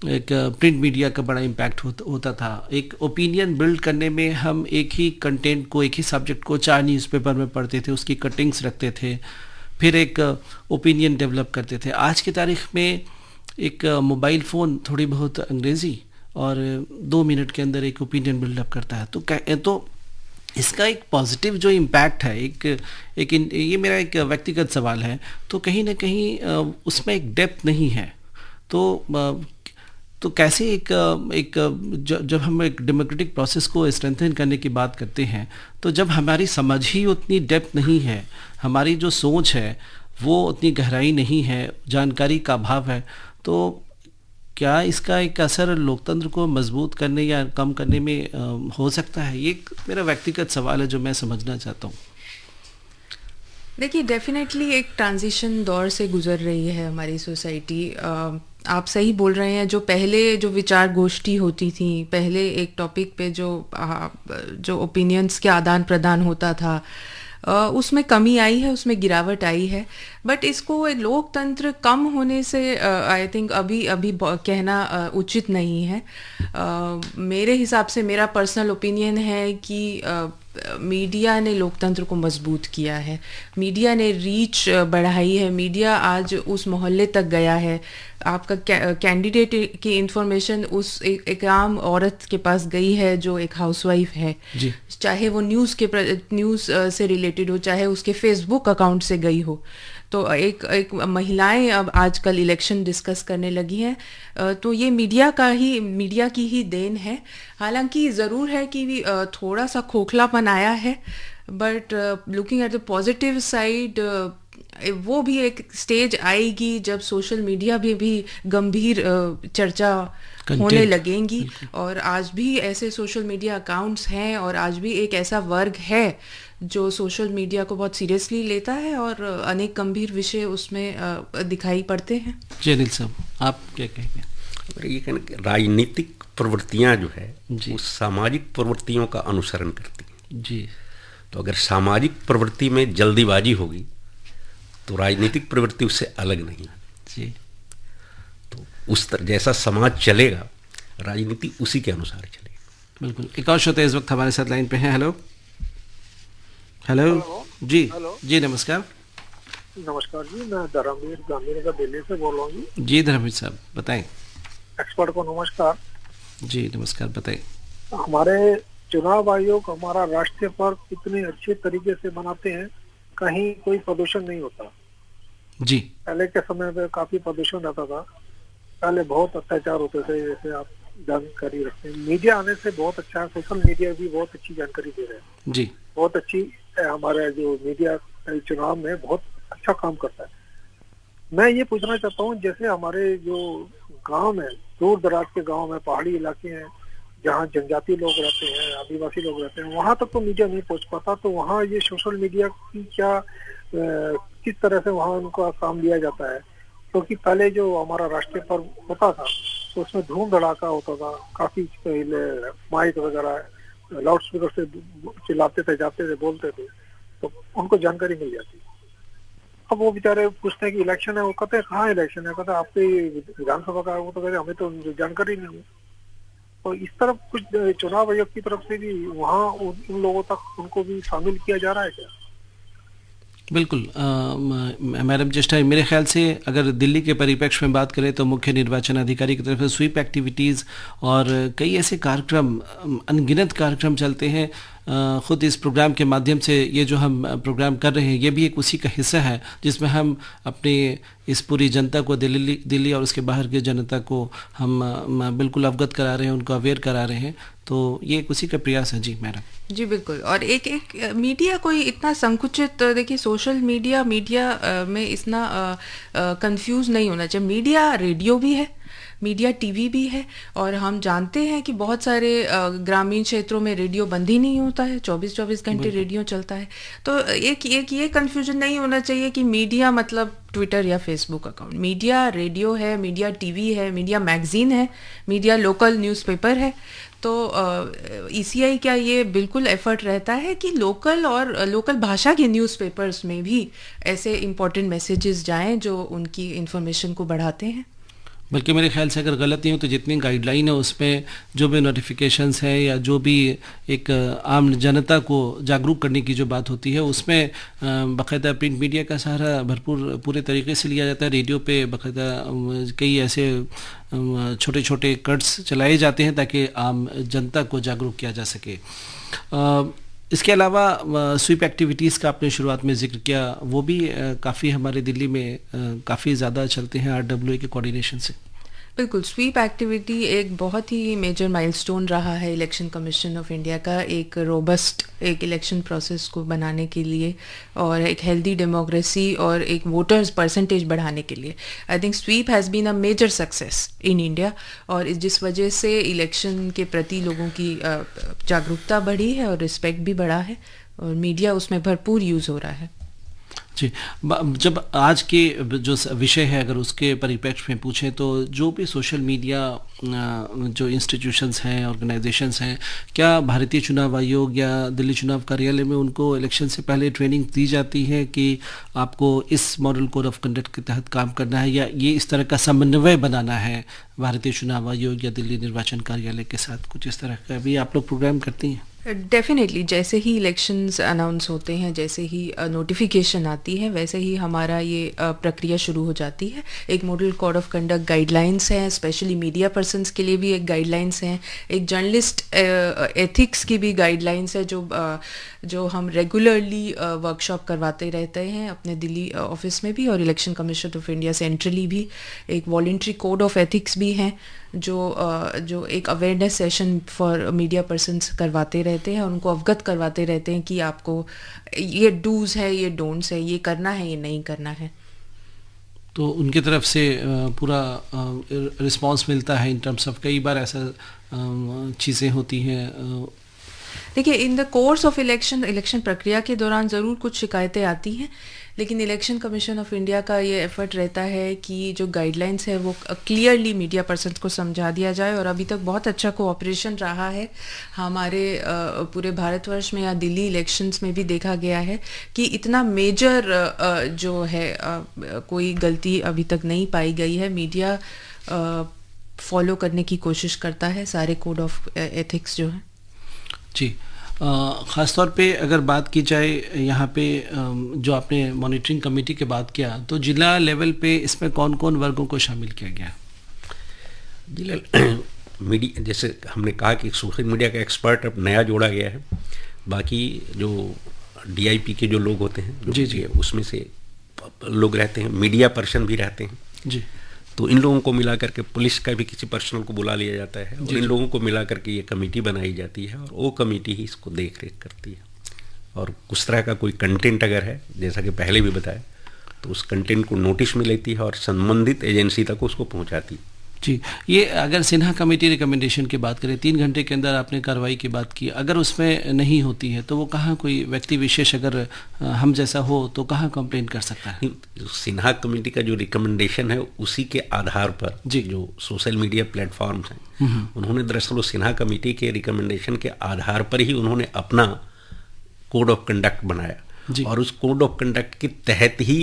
एक प्रिंट मीडिया का बड़ा इम्पैक्ट होता था, एक ओपिनियन बिल्ड करने में हम एक ही कंटेंट को, एक ही सब्जेक्ट को 4 न्यूज़पेपर में पढ़ते थे, उसकी कटिंग्स रखते थे, फिर एक ओपिनियन डेवलप करते थे। आज की तारीख में एक मोबाइल फ़ोन, थोड़ी बहुत अंग्रेज़ी और 2 मिनट के अंदर एक ओपिनियन बिल्डअप करता है। तो इसका एक पॉजिटिव जो इम्पैक्ट है, एक ये मेरा एक व्यक्तिगत सवाल है, तो कहीं ना कहीं उसमें एक डेप्थ नहीं है। तो कैसे जब हम एक डेमोक्रेटिक प्रोसेस को स्ट्रेंथन करने की बात करते हैं, तो जब हमारी समझ ही उतनी डेप्थ नहीं है, हमारी जो सोच है वो उतनी गहराई नहीं है, जानकारी का अभाव है, तो क्या इसका एक असर लोकतंत्र को मजबूत करने या कम करने में हो सकता है? ये मेरा व्यक्तिगत सवाल है जो मैं समझना चाहता हूँ। देखिए, डेफिनेटली एक ट्रांजिशन दौर से गुजर रही है हमारी सोसाइटी। आप सही बोल रहे हैं, जो पहले जो विचार गोष्ठी होती थी, पहले एक टॉपिक पे जो ओपिनियंस के आदान प्रदान होता था, उसमें कमी आई है, उसमें गिरावट आई है। बट इसको लोकतंत्र कम होने से आई थिंक अभी कहना उचित नहीं है। मेरे हिसाब से, मेरा पर्सनल ओपिनियन है कि मीडिया ने लोकतंत्र को मजबूत किया है, मीडिया ने रीच बढ़ाई है, मीडिया आज उस मोहल्ले तक गया है। आपका कैंडिडेट की इंफॉर्मेशन उस एक आम औरत के पास गई है जो एक हाउसवाइफ है, चाहे वो न्यूज़ से रिलेटेड हो, चाहे उसके फेसबुक अकाउंट से गई हो। तो एक महिलाएं अब आजकल इलेक्शन डिस्कस करने लगी हैं, तो ये मीडिया की ही देन है। हालांकि ज़रूर है कि थोड़ा सा खोखलापन आया है, but looking at the positive side, वो भी एक स्टेज आएगी जब सोशल मीडिया भी गंभीर चर्चा होने लगेंगी। और आज भी ऐसे सोशल मीडिया अकाउंट्स हैं और आज भी एक ऐसा वर्ग है जो सोशल मीडिया को बहुत सीरियसली लेता है और अनेक गंभीर विषय उसमें दिखाई पड़ते हैं। जी अनिल साहब, आप क्या कहेंगे? ये कहना कि राजनीतिक प्रवृत्तियां जो है वो सामाजिक प्रवृत्तियों का अनुसरण करती हैं। जी। तो अगर सामाजिक प्रवृत्ति में जल्दीबाजी होगी तो राजनीतिक प्रवृत्ति उससे अलग नहीं है जी। तो उस तरह जैसा समाज चलेगा राजनीति उसी के अनुसार चलेगी। बिल्कुल। एक और श्रोता इस वक्त हमारे साथ लाइन पे हैं। हेलो हेलो जी। हेलो। जी नमस्कार। नमस्कार जी, मैं धर्मवीर गांधीनगर दिल्ली से बोल रहा हूँ जी। जी धर्मवीर साहब बताएं। एक्सपर्ट को नमस्कार जी नमस्कार बताएं। हमारे चुनाव आयोग हमारा राष्ट्रीय पर्व इतने अच्छे तरीके से मनाते हैं, कहीं कोई प्रदूषण नहीं होता। जी पहले के समय में काफी प्रदूषण रहता था, पहले बहुत अत्याचार होते थे, जैसे आप जानकारी रखते हैं। मीडिया आने से बहुत अच्छा है, सोशल मीडिया भी बहुत अच्छी जानकारी दे रहे हैं जी। बहुत अच्छी हमारे जो मीडिया चुनाव में बहुत अच्छा काम करता है। मैं ये पूछना चाहता हूँ, जैसे हमारे जो गांव है, दूर दराज के गांव में, पहाड़ी इलाके हैं जहाँ जनजाति लोग रहते हैं, आदिवासी लोग रहते हैं, वहां तक तो मीडिया नहीं पहुंच पाता। तो वहाँ ये सोशल मीडिया की क्या किस तरह से वहाँ उनका काम लिया जाता है? क्योंकि पहले जो हमारा राष्ट्रीय पर्व होता था तो उसमें धूम धड़ाका होता था, काफी पहले माइक वगैरह लाउड स्पीकर से चिल्लाते थे, जाते थे, बोलते थे, तो उनको जानकारी मिल जाती। अब वो बेचारे पूछते हैं कि इलेक्शन है, वो कहते हैं कहाँ इलेक्शन है, कहते हैं आपके विधानसभा का, वो तो कहते हैं हमें तो जानकारी नहीं है। तो इस तरफ कुछ चुनाव आयोग की तरफ से भी वहाँ उन लोगों तक उनको भी शामिल किया जा रहा है क्या? बिल्कुल। मैडम जिस टाइम मेरे ख्याल से अगर दिल्ली के परिप्रेक्ष्य में बात करें तो मुख्य निर्वाचन अधिकारी की तरफ से स्वीप एक्टिविटीज़ और कई ऐसे कार्यक्रम, अनगिनत कार्यक्रम चलते हैं। ख़ुद इस प्रोग्राम के माध्यम से ये जो हम प्रोग्राम कर रहे हैं ये भी एक उसी का हिस्सा है जिसमें हम अपने इस पूरी जनता को, दिल्ली और उसके बाहर की जनता को हम बिल्कुल अवगत करा रहे हैं, उनको अवेयर करा रहे हैं। तो ये एक उसी का प्रयास है। जी मैडम। जी बिल्कुल। और एक मीडिया कोई इतना संकुचित, देखिए सोशल मीडिया में इतना कंफ्यूज नहीं होना चाहिए। मीडिया रेडियो भी है, मीडिया टीवी भी है, और हम जानते हैं कि बहुत सारे ग्रामीण क्षेत्रों में रेडियो बंद ही नहीं होता है, 24 घंटे रेडियो चलता है। तो एक ये कन्फ्यूजन नहीं होना चाहिए कि मीडिया मतलब ट्विटर या फेसबुक अकाउंट। मीडिया रेडियो है, मीडिया टीवी है, मीडिया मैगजीन है, मीडिया लोकल न्यूज़पेपर है। तो ईसीआई का ये बिल्कुल एफर्ट रहता है कि लोकल भाषा के न्यूज़पेपर्स में भी ऐसे इम्पोर्टेंट मैसेजेस जाएं जो उनकी इन्फॉर्मेशन को बढ़ाते हैं। बल्कि मेरे ख्याल से अगर गलत नहीं हो तो जितनी गाइडलाइन है उसमें जो भी नोटिफिकेशंस है या जो भी एक आम जनता को जागरूक करने की जो बात होती है उसमें बाकायदा प्रिंट मीडिया का सहारा भरपूर पूरे तरीके से लिया जाता है। रेडियो पे बाकायदा कई ऐसे छोटे छोटे कट्स चलाए जाते हैं ताकि आम जनता को जागरूक किया जा सके। इसके अलावा स्वीप एक्टिविटीज़ का आपने शुरुआत में जिक्र किया, वो भी काफ़ी हमारे दिल्ली में काफ़ी ज़्यादा चलते हैं RWA के कोऑर्डिनेशन से। बिल्कुल। स्वीप एक्टिविटी एक बहुत ही मेजर माइलस्टोन रहा है इलेक्शन कमीशन ऑफ इंडिया का, एक रोबस्ट एक इलेक्शन प्रोसेस को बनाने के लिए और एक हेल्दी डेमोक्रेसी और एक वोटर्स परसेंटेज बढ़ाने के लिए। I think SVEEP has been a major success in India, और जिस वजह से इलेक्शन के प्रति लोगों की जागरूकता बढ़ी है और रिस्पेक्ट भी बढ़ा है, और मीडिया उसमें भरपूर यूज़ हो रहा है। जी। जब आज के जो विषय है अगर उसके परिप्रेक्ष्य में पूछें तो जो भी सोशल मीडिया जो इंस्टीट्यूशंस हैं, ऑर्गेनाइजेशंस हैं, क्या भारतीय चुनाव आयोग या दिल्ली चुनाव कार्यालय में उनको इलेक्शन से पहले ट्रेनिंग दी जाती है कि आपको इस मॉडल कोड ऑफ कंडक्ट के तहत काम करना है, या ये इस तरह का समन्वय बनाना है भारतीय चुनाव आयोग या दिल्ली निर्वाचन कार्यालय के साथ? कुछ इस तरह का भी आप लोग प्रोग्राम करती हैं? डेफिनेटली। जैसे ही इलेक्शंस अनाउंस होते हैं, जैसे ही नोटिफिकेशन आती है, वैसे ही हमारा ये प्रक्रिया शुरू हो जाती है। एक model code of conduct guidelines हैं, स्पेशली मीडिया पर्सन्स के लिए भी एक गाइडलाइंस हैं, एक जर्नलिस्ट एथिक्स की भी गाइडलाइंस है जो हम रेगुलरली वर्कशॉप करवाते रहते हैं अपने दिल्ली ऑफिस में भी, और election commission of India centrally भी एक वॉलंटरी कोड ऑफ एथिक्स भी हैं जो एक awareness session for media persons करवाते रहते हैं और उनको अवगत करवाते रहते हैं कि आपको ये डूज है, ये डोंट्स है, ये करना है, ये नहीं करना है। तो उनकी तरफ से पूरा रिस्पांस मिलता है इन टर्म्स ऑफ, कई बार ऐसा चीज़ें होती हैं? देखिए, in the course of election प्रक्रिया के दौरान ज़रूर कुछ शिकायतें आती हैं, लेकिन इलेक्शन कमीशन ऑफ इंडिया का ये एफर्ट रहता है कि जो गाइडलाइंस है वो क्लियरली मीडिया पर्सन को समझा दिया जाए, और अभी तक बहुत अच्छा कोऑपरेशन रहा है हमारे पूरे भारतवर्ष में या दिल्ली इलेक्शंस में भी देखा गया है कि इतना मेजर जो है कोई गलती अभी तक नहीं पाई गई है। मीडिया फॉलो करने की कोशिश करता है सारे कोड ऑफ एथिक्स जो है। जी, ख़ासतौर पे अगर बात की जाए यहाँ पे जो आपने मॉनिटरिंग कमेटी की बात किया, तो जिला लेवल पे इसमें कौन कौन वर्गों को शामिल किया गया? जिला मीडिया, जैसे हमने कहा कि सोशल मीडिया का एक्सपर्ट अब नया जोड़ा गया है। बाकी जो DIP के जो लोग होते हैं जी, उसमें से लोग रहते हैं, मीडिया पर्सन भी रहते हैं जी। तो इन लोगों को मिला करके पुलिस का भी किसी पर्सनल को बुला लिया जाता है और इन लोगों को मिला करके ये कमेटी बनाई जाती है और वो कमेटी ही इसको देख रेख करती है। और कुछ तरह का कोई कंटेंट अगर है, जैसा कि पहले भी बताया, तो उस कंटेंट को नोटिस में लेती है और संबंधित एजेंसी तक उसको पहुंचाती है। जी, ये अगर सिन्हा कमेटी रिकमेंडेशन की बात करें, 3 घंटे के अंदर आपने कार्रवाई की बात की, अगर उसमें नहीं होती है तो वो कहाँ कोई व्यक्ति विशेष अगर हम जैसा हो तो कहाँ कंप्लेन कर सकता है? सिन्हा कमेटी का जो रिकमेंडेशन है उसी के आधार पर जी, जो सोशल मीडिया प्लेटफॉर्म्स हैं उन्होंने दरअसल वो सिन्हा कमेटी के रिकमेंडेशन के आधार पर ही उन्होंने अपना कोड ऑफ कंडक्ट बनाया और उस कोड ऑफ कंडक्ट के तहत ही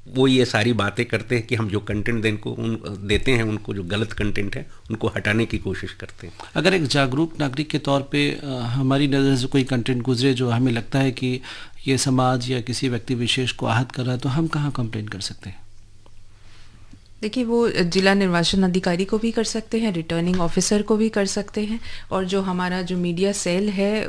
वो ये सारी बातें करते हैं कि हम जो कंटेंट देते हैं उनको, जो गलत कंटेंट है उनको हटाने की कोशिश करते हैं। अगर एक जागरूक नागरिक के तौर पे हमारी नज़र से कोई कंटेंट गुजरे जो हमें लगता है कि ये समाज या किसी व्यक्ति विशेष को आहत कर रहा है, तो हम कहाँ कंप्लेन कर सकते हैं? देखिए, वो जिला निर्वाचन अधिकारी को भी कर सकते हैं, रिटर्निंग ऑफिसर को भी कर सकते हैं, और जो हमारा जो मीडिया सेल है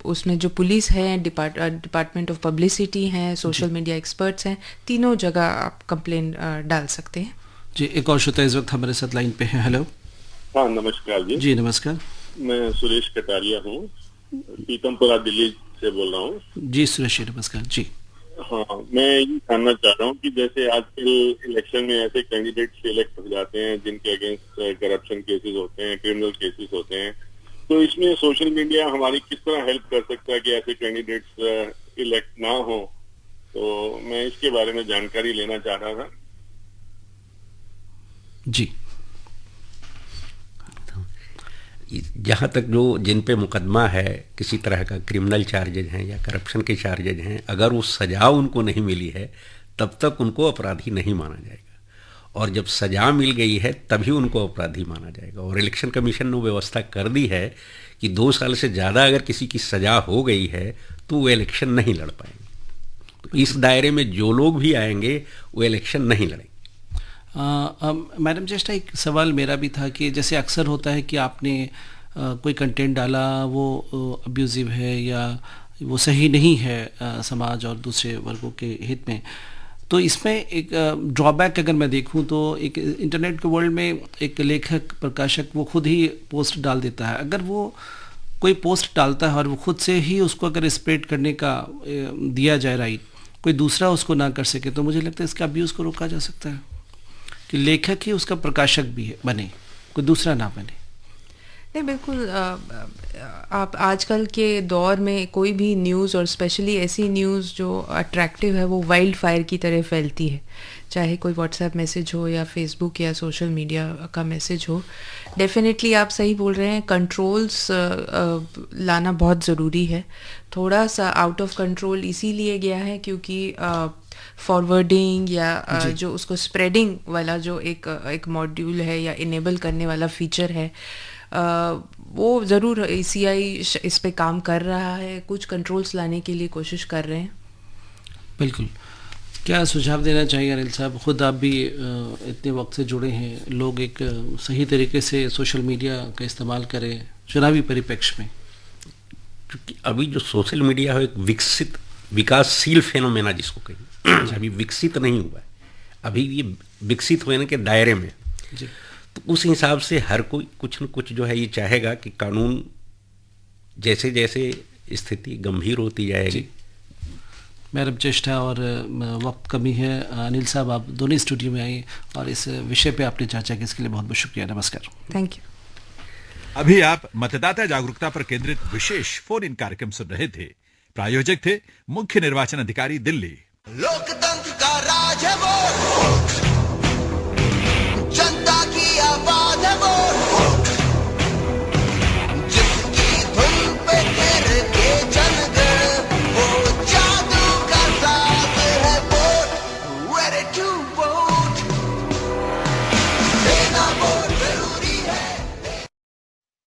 उसमें जो पुलिस है, डिपार्टमेंट ऑफ पब्लिसिटी हैं, सोशल मीडिया एक्सपर्ट्स हैं, तीनों जगह आप कंप्लेन डाल सकते हैं। जी, एक और श्रोता इस वक्त हमारे साथ लाइन पे है। हेलो। हाँ, नमस्कार जी। जी नमस्कार। मैं सुरेश कटारिया हूँ, पीतमपुरा दिल्ली से बोल रहा हूँ। जी सुरेश, नमस्कार जी। हाँ, मैं ये जानना चाह रहा हूँ कि जैसे आजकल इलेक्शन में ऐसे कैंडिडेट सिलेक्ट हो जाते हैं जिनके अगेंस्ट करप्शन केसेस होते हैं, क्रिमिनल केसेस होते हैं, तो इसमें सोशल मीडिया हमारी किस तरह हेल्प कर सकता है कि ऐसे कैंडिडेट्स इलेक्ट ना हो? तो मैं इसके बारे में जानकारी लेना चाह रहा था। जी, जहाँ तक जो जिन पे मुकदमा है, किसी तरह का क्रिमिनल चार्जेज हैं या करप्शन के चार्जेज हैं, अगर वो सजा उनको नहीं मिली है तब तक उनको अपराधी नहीं माना जाएगा, और जब सजा मिल गई है तभी उनको अपराधी माना जाएगा। और इलेक्शन कमीशन ने व्यवस्था कर दी है कि 2 साल से ज़्यादा अगर किसी की सजा हो गई है तो वो इलेक्शन नहीं लड़ पाएंगे। तो इस दायरे में जो लोग भी आएंगे वो इलेक्शन नहीं लड़ेंगे। मैडम जस्ट एक सवाल मेरा भी था कि जैसे अक्सर होता है कि आपने कोई कंटेंट डाला, वो अब्यूजिव है या वो सही नहीं है समाज और दूसरे वर्गों के हित में, तो इसमें एक ड्रॉबैक अगर मैं देखूं तो एक इंटरनेट के वर्ल्ड में एक लेखक, प्रकाशक वो खुद ही पोस्ट डाल देता है। अगर वो कोई पोस्ट डालता है और वो खुद से ही उसको अगर स्प्रेड करने का दिया जाए राइट, कोई दूसरा उसको ना कर सके, तो मुझे लगता है इसका अब्यूज़ को रोका जा सकता है कि लेखक ही उसका प्रकाशक भी बने, कोई दूसरा ना बने। नहीं, बिल्कुल। आप आजकल के दौर में कोई भी न्यूज़ और स्पेशली ऐसी न्यूज़ जो अट्रैक्टिव है वो वाइल्ड फायर की तरह फैलती है, चाहे कोई व्हाट्सएप मैसेज हो या फेसबुक या सोशल मीडिया का मैसेज हो। डेफिनेटली आप सही बोल रहे हैं, कंट्रोल्स लाना बहुत ज़रूरी है। थोड़ा सा आउट ऑफ कंट्रोल इसीलिए गया है क्योंकि फॉरवर्डिंग या जो उसको स्प्रेडिंग वाला जो एक मॉड्यूल है या इनेबल करने वाला फीचर है, वो ज़रूर CI इस पे काम कर रहा है, कुछ कंट्रोल्स लाने के लिए कोशिश कर रहे हैं। बिल्कुल। क्या सुझाव देना चाहिए अनिल साहब? खुद आप भी इतने वक्त से जुड़े हैं, लोग एक सही तरीके से सोशल मीडिया का इस्तेमाल करें चुनावी परिप्रेक्ष्य में, क्योंकि अभी जो सोशल मीडिया है एक विकासशील फेनोमेना जिसको कहें, अभी विकसित नहीं हुआ है, अभी ये विकसित होने के दायरे में। तो उस हिसाब से हर कोई कुछ न कुछ जो है ये चाहेगा कि कानून जैसे जैसे स्थिति गंभीर होती जाएगी। मेरा चेष्टा और वक्त कमी है। अनिल साहब, आप दोनों स्टूडियो में आए और इस विषय पे आपने चर्चा की, इसके लिए बहुत बहुत शुक्रिया। नमस्कार। Thank you. अभी आप मतदाता जागरूकता पर केंद्रित विशेष फोन इन कार्यक्रम सुन रहे थे। प्रायोजक थे मुख्य निर्वाचन अधिकारी दिल्ली। लोकतंत्र